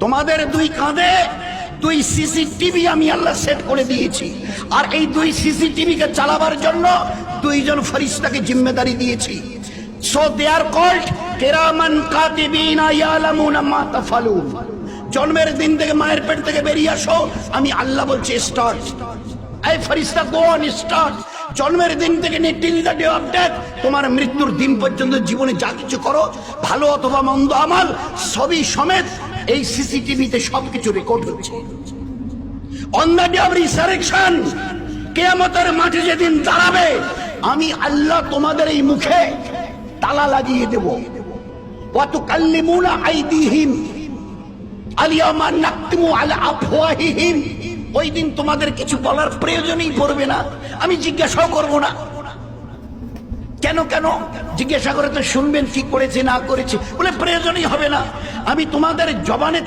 তোমাদের দুই কাঁধে দুই সিসিটিভি আমি আল্লাহ সেট করে দিয়েছি, আর এই দুই সিসিটিভি কে চালাবার জন্য দুইজন ফেরেশতাকে জিম্মেদারি দিয়েছি। সো দে আর কল্ড কিরামান কাতিবিনা ইয়ালামুনা মা তাফালুন। জন্মের দিন থেকে মায়ের পেট থেকে বেরিয়ে আসো, আমি আল্লাহ বলছি স্টার্ট। এই ফেরেশতা গো অন স্টার্ট। জন্মের দিন থেকে till the day of death, তোমার মৃত্যুর দিন পর্যন্ত জীবনে যা কিছু করো, ভালো অথবা মন্দ আমল, সবই সমেত এই সিসিটিভিতে সবকিছু রেকর্ড হচ্ছে। On the day of resurrection, কিয়ামতের মাঠে যেদিন দাঁড়াবে, আমি আল্লাহ তোমাদের এই মুখে তালা লাগিয়ে দেব। ওয়া তুকাল্লিমুনা আইদিহিম আলিয়ামা নাকতিমু আলা আফওয়াহিহিম। ওই দিন তোমাদের কিছু বলার প্রয়োজনই পড়বে না, আমি জিজ্ঞাসাও করব না। কেন কেন জিজ্ঞাসা করে তো শুনবেন কি করেছে না করেছে, বলে প্রয়োজনই হবে না। আমি তোমাদের জবানে